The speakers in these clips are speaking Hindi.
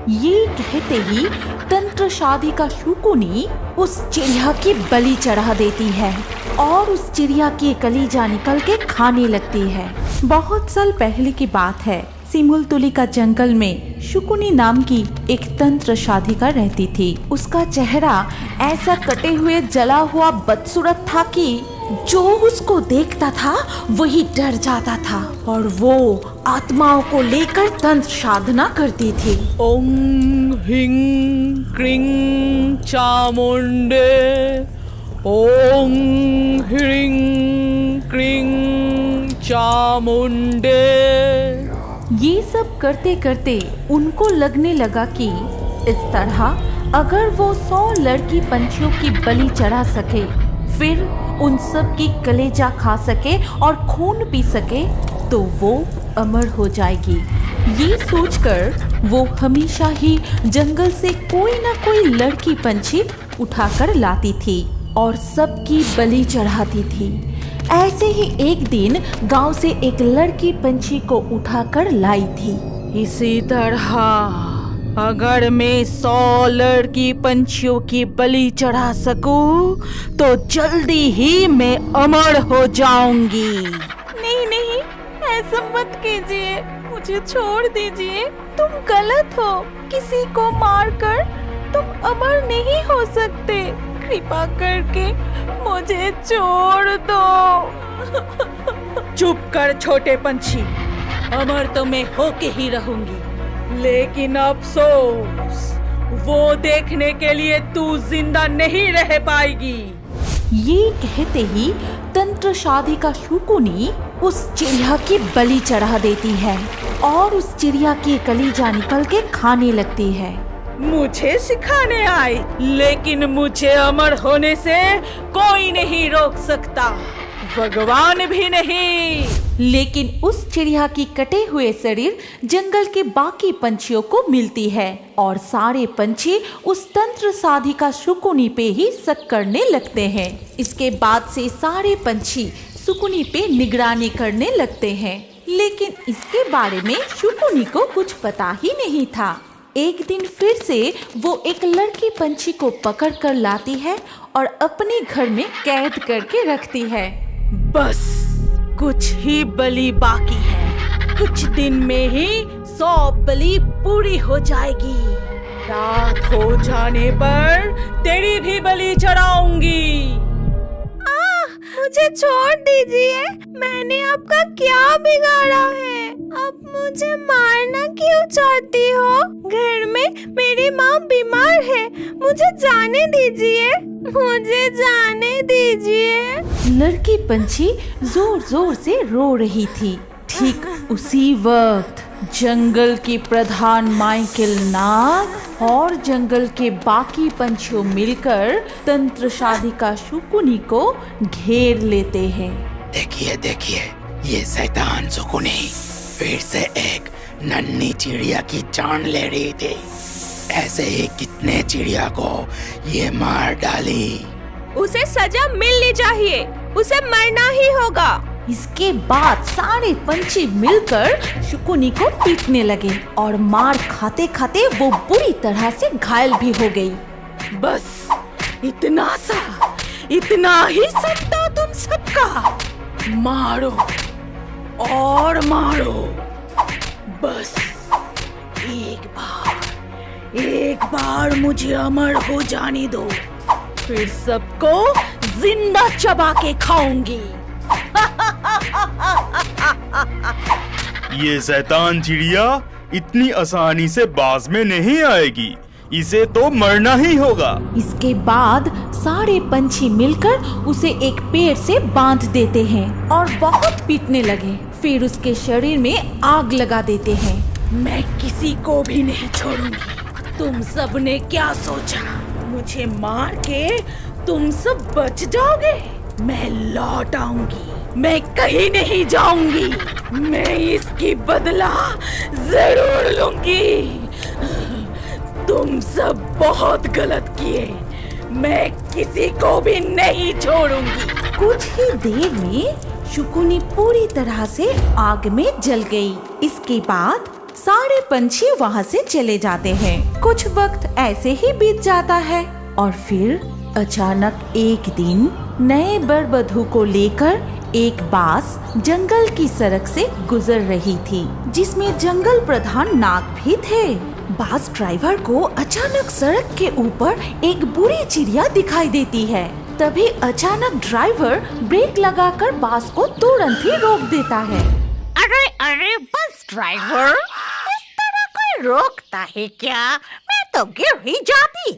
ये कहते ही तंत्र शादी का शुकुनी उस चिड़िया की बलि चढ़ा देती है और उस चिड़िया की कलीजा निकल के खाने लगती है। बहुत साल पहले की बात है। सिमुलतुली का जंगल में शुकुनी नाम की एक तंत्र शाधिका रहती थी। उसका चेहरा ऐसा कटे हुए जला हुआ बदसूरत था कि जो उसको देखता था वही डर जाता था और वो आत्माओं को लेकर तंत्र साधना करती थी। ओम ह्रीं क्रीं चामुंडे, ओम ह्रीं क्रीं चामुंडे। ये सब करते करते उनको लगने लगा कि इस तरह अगर वो 100 लड़की पंछियों की बलि चढ़ा सके, फिर उन सब की कलेजा खा सके और खून पी सके, तो वो अमर हो जाएगी। ये सोचकर वो हमेशा ही जंगल से कोई ना कोई लड़की पंछी उठाकर लाती थी और सबकी बलि चढ़ाती थी। ऐसे ही एक दिन गांव से एक लड़की पंछी को उठाकर लाई थी। इसी तरह अगर मैं 100 लड़की पंछियों की बलि चढ़ा सकूं, तो जल्दी ही मैं अमर हो जाऊंगी। नहीं नहीं, ऐसा मत कीजिए, मुझे छोड़ दीजिए। तुम गलत हो। किसी को मारकर तुम अमर नहीं हो सकते। कृपा करके मुझे छोड़ दो। चुप कर छोटे पंछी, अमर तो मैं होके ही रहूंगी, लेकिन अफसोस वो देखने के लिए तू जिंदा नहीं रह पाएगी। ये कहते ही तंत्र शादी का शुकुनी उस चिड़िया की बलि चढ़ा देती है और उस चिड़िया की कलीजा निकल के खाने लगती है। मुझे सिखाने आई, लेकिन मुझे अमर होने से कोई नहीं रोक सकता, भगवान भी नहीं। लेकिन उस चिड़िया की कटे हुए शरीर जंगल के बाकी पंछियों को मिलती है और सारे पंछी उस तंत्र साधिका शुकुनी पे ही शक करने लगते हैं। इसके बाद से सारे पंछी शुकुनी पे निगरानी करने लगते हैं, लेकिन इसके बारे में शुकुनी को कुछ पता ही नहीं था। एक दिन फिर से वो एक लड़की पंछी को पकड़ कर लाती है और अपने घर में कैद करके रखती है। बस कुछ ही बलि बाकी है, कुछ दिन में ही 100 बलि पूरी हो जाएगी। रात हो जाने पर तेरी भी बलि चढ़ाऊंगी। मुझे छोड़ दीजिए, मैंने आपका क्या बिगाड़ा है? अब मुझे मारना क्यों चाहती हो? घर में मेरी माँ बीमार है, मुझे जाने दीजिए, मुझे जाने दीजिए। लड़की पंछी जोर जोर से रो रही थी। ठीक उसी वक्त जंगल की प्रधान माइकल नाग और जंगल के बाकी पंछियों मिलकर तंत्र शाधिका शुकुनी को घेर लेते हैं। देखिए देखिए, ये शैतान शुकुनी फिर से एक नन्ही चिड़िया की जान ले रही थी। ऐसे ही कितने चिड़िया को ये मार डाली। उसे सजा मिलनी चाहिए, उसे मरना ही होगा। इसके बाद सारे पंछी मिलकर शुकुनी को पीटने लगे और मार खाते खाते वो बुरी तरह से घायल भी हो गई। बस इतना ही सत्ता तुम सबका, मारो और मारो। बस एक बार मुझे अमर हो जाने दो, फिर सबको जिंदा चबा के खाऊंगी। ये शैतान चिड़िया इतनी आसानी से बाज में नहीं आएगी, इसे तो मरना ही होगा। इसके बाद सारे पंछी मिलकर उसे एक पेड़ से बांध देते हैं और बहुत पीटने लगे। फिर उसके शरीर में आग लगा देते हैं। मैं किसी को भी नहीं छोड़ूंगी। तुम सब ने क्या सोचा, मुझे मार के तुम सब बच जाओगे? मैं लौट आऊंगी, मैं कहीं नहीं जाऊंगी, मैं इसकी बदला जरूर लूंगी। तुम सब बहुत गलत किए, मैं किसी को भी नहीं छोड़ूंगी। कुछ ही देर में शुकुनी पूरी तरह से आग में जल गई। इसके बाद सारे पंछी वहाँ से चले जाते हैं। कुछ वक्त ऐसे ही बीत जाता है और फिर अचानक एक दिन नए वर-वधू को लेकर एक बास जंगल की सड़क से गुजर रही थी, जिसमें जंगल प्रधान नाग भी थे। बास ड्राइवर को अचानक सड़क के ऊपर एक बुरी चिड़िया दिखाई देती है। तभी अचानक ड्राइवर ब्रेक लगाकर बास को तुरंत ही रोक देता है। अरे अरे बस ड्राइवर, इस तरह कोई रोकता है क्या? मैं तो गिर ही जाती।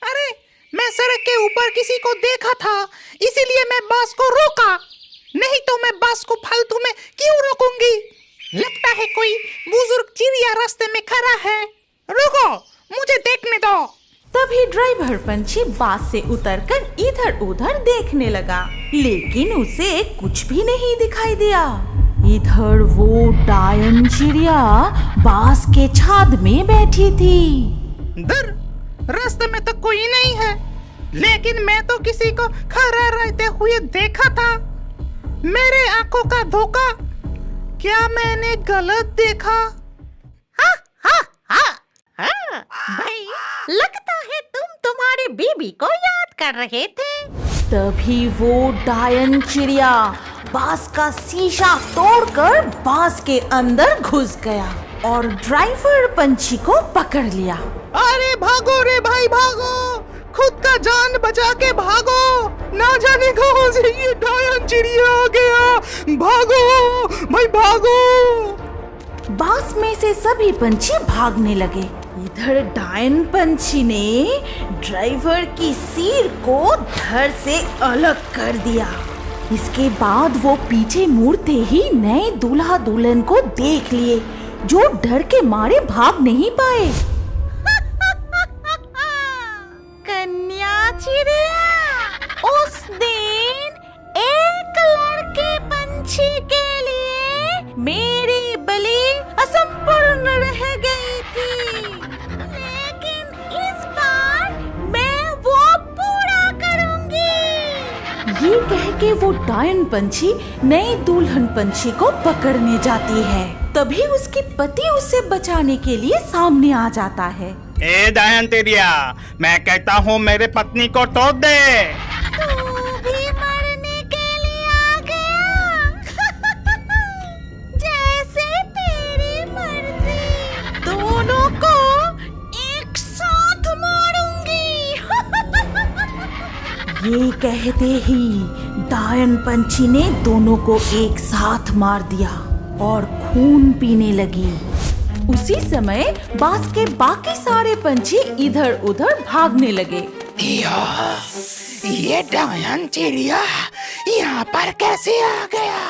अरे मैं सड़क के ऊपर किसी को देखा था, इसीलिए मैं बास को रोका, नहीं तो मैं बास को फालतू में क्यों रोकूंगी? लगता है कोई बुजुर्ग चिड़िया रास्ते में खड़ा है। रुको, मुझे देखने दो। तभी ड्राइवर पंछी बास से उतरकर इधर उधर देखने लगा, लेकिन उसे कुछ भी नहीं दिखाई दिया। इधर वो डायन चिड़िया बास के छाद में बैठी थी। दर रास्ते में तो कोई नहीं है, लेकिन मैं तो किसी को खड़ा रहते हुए देखा था। मेरे आंखों का धोखा, क्या मैंने गलत देखा? भाई, लगता है तुम तुम्हारी बीबी को याद कर रहे थे। तभी वो डायन चिड़िया बास का शीशा तोड़कर बास के अंदर घुस गया और ड्राइवर पंछी को पकड़ लिया। अरे भागो रे भाई, भागो, खुद का जान बचा के भागो, ना जाने कहां से ये डायन चिड़िया आ गया। भागो भाई भागो। बास में से सभी पंछी भागने लगे। इधर डायन पंछी ने ड्राइवर की सिर को धड़ से अलग कर दिया। इसके बाद वो पीछे मुड़ते ही नए दूल्हा दुल्हन को देख लिए, जो डर के मारे भाग नहीं पाए। कन्या चिड़िया, उस दिन एक लड़के पंछी के लिए मेरी बलि असंपूर्ण रह गई थी, लेकिन इस बार मैं वो पूरा करूंगी। ये कह के वो डायन पंछी नए दुल्हन पंछी को पकड़ने जाती है। तभी उसके पति उसे बचाने के लिए सामने आ जाता है। ए डायन चिड़िया, मैं कहता हूँ मेरे पत्नी को तोड़ दे। तू भी मरने के लिए आ गया। जैसे तेरी मर्जी, दोनों को एक साथ मारूंगी। ये कहते ही डायन पंछी ने दोनों को एक साथ मार दिया और खून पीने लगी। उसी समय बास के बाकी सारे पंछी इधर उधर भागने लगे। ये डायन चिड़िया यहाँ पर कैसे आ गया?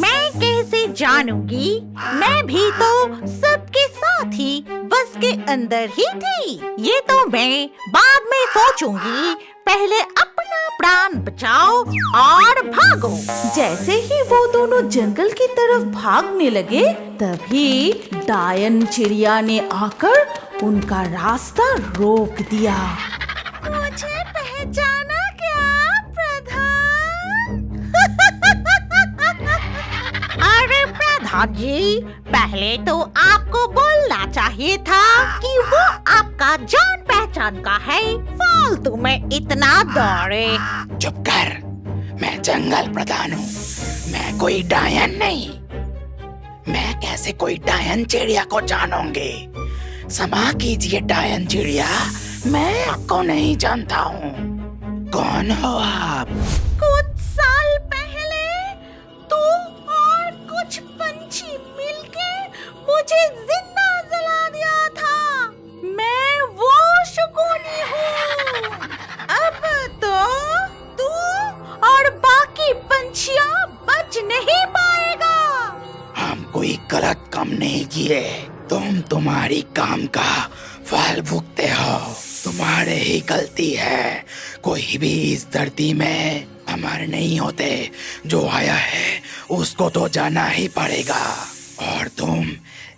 मैं कैसे जानूंगी? मैं भी तो सबके साथ ही बस के अंदर ही थी। ये तो मैं बाद में सोचूंगी। पहले अपना प्राण बचाओ और भागो। जैसे ही वो दोनों जंगल की तरफ भागने लगे, तभी डायन चिड़िया ने आकर उनका रास्ता रोक दिया। मुझे पहचाना क्या प्रधान? अरे प्रधान जी, पहले तो आपको बोलना चाहिए था कि वो आपका जान पहचान का है। फालतू में इतना दौड़े। चुप कर, मैं जंगल प्रधान हूँ, मैं कोई डायन नहीं। मैं कैसे कोई डायन चिड़िया को जानूंगी? क्षमा कीजिए डायन चिड़िया, मैं आपको नहीं जानता हूँ। कौन हो आप? कुछ साल पहले तू और कुछ पंछी मिलके मुझे जिंदा जला दिया था। मैं वो शकुनी हूँ। अब तो तू और बाकी पंछियाँ बच नहीं पाएगा। हम कोई गलत काम नहीं किए, तुम तुम्हारी काम का फल भुगते हो। तुम्हारे ही गलती है। कोई भी इस धरती में अमर नहीं होते। जो आया है उसको तो जाना ही पड़ेगा। और तुम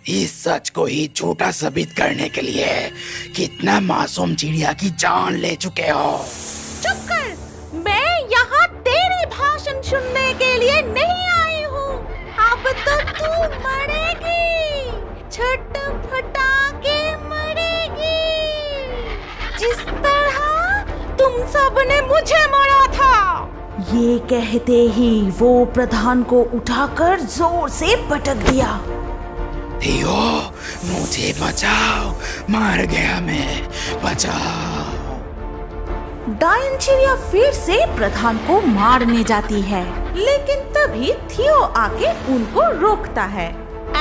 इस सच को ही झूठा साबित करने के लिए कितना मासूम चिड़िया की जान ले चुके हो। चुप कर, मैं यहाँ तेरी भाषण सुनने के लिए नहीं आई हूँ। अब तो तू मरेगी। सबने मुझे मारा था। ये कहते ही वो प्रधान को उठाकर जोर से पटक दिया। थियो, मुझे बचाओ, मार गया मैं, बचाओ। डायन चिड़िया फिर से प्रधान को मारने जाती है, लेकिन तभी थियो आके उनको रोकता है।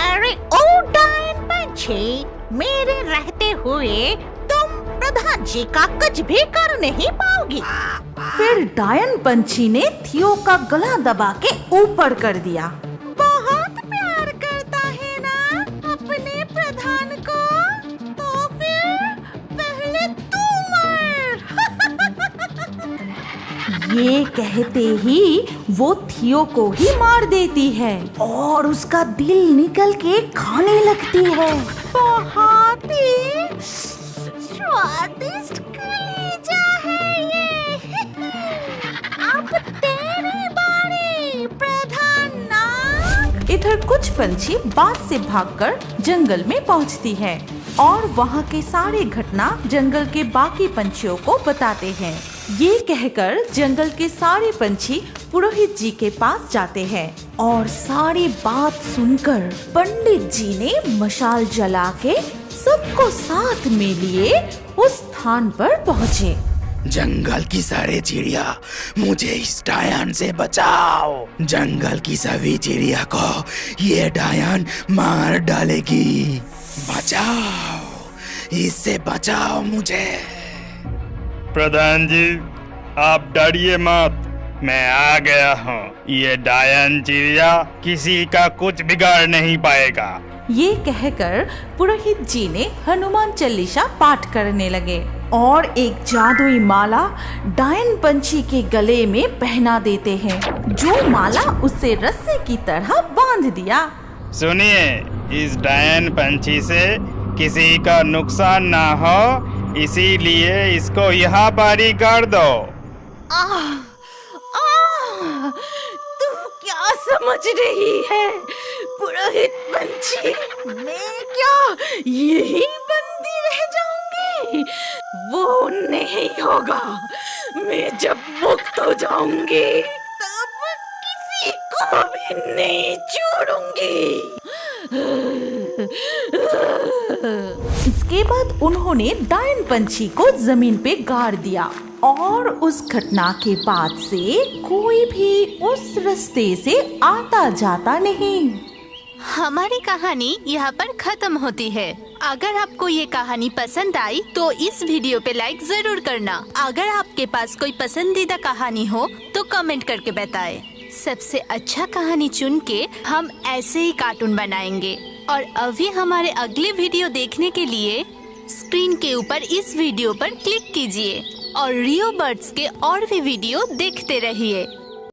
अरे ओ डायन पंछी, मेरे रहते हुए तुम प्रधान जी का कुछ भी कर नहीं पाओगी। फिर डायन पंछी ने थियो का गला दबा के ऊपर कर दिया। बहुत प्यार करता है ना अपने प्रधान को, तो फिर पहले तू मर। ये कहते ही वो थियो को ही मार देती है और उसका दिल निकल के खाने लगती है। बहुत ही स्वादिष्ट कलेजा है ये। अब तेरी बारी प्रधान नाग। इधर कुछ पंछी बाज से भागकर जंगल में पहुंचती है और वहाँ के सारे घटना जंगल के बाकी पंछियों को बताते हैं। ये कहकर जंगल के सारे पंछी पुरोहित जी के पास जाते हैं और सारी बात सुनकर पंडित जी ने मशाल जला के सबको साथ में लिए उस स्थान पर पहुँचे। जंगल की सारे चिड़िया, मुझे इस डायन से बचाओ। जंगल की सभी चिड़िया को ये डायन मार डालेगी। बचाओ, इससे बचाओ मुझे। प्रधान जी, आप डरिए मत, मैं आ गया हूँ। ये डायन चिड़िया किसी का कुछ बिगाड़ नहीं पाएगा। ये कहकर पुरोहित जी ने हनुमान चालीसा पाठ करने लगे और एक जादुई माला डायन पंछी के गले में पहना देते हैं, जो माला उसे रस्से की तरह बांध दिया। सुनिए, इस डायन पंछी से किसी का नुकसान ना हो, इसीलिए इसको यहाँ पर ही कर दो। तू क्या समझ रही है पुरोहित पंछी? मैं क्या यही बंदी रह जाऊंगी? वो नहीं होगा। मैं जब मुक्त हो जाऊंगी तब किसी को भी नहीं छोड़ूंगी। इसके बाद उन्होंने डायन पंछी को जमीन पे गाड़ दिया और उस घटना के बाद से कोई भी उस रास्ते से आता जाता नहीं। हमारी कहानी यहाँ पर खत्म होती है। अगर आपको ये कहानी पसंद आई तो इस वीडियो पे लाइक जरूर करना। अगर आपके पास कोई पसंदीदा कहानी हो तो कमेंट करके बताएं। सबसे अच्छा कहानी चुन के हम ऐसे ही कार्टून बनाएंगे। और अभी हमारे अगले वीडियो देखने के लिए स्क्रीन के ऊपर इस वीडियो पर क्लिक कीजिए और रियो बर्ड्स के और भी वीडियो देखते रहिए।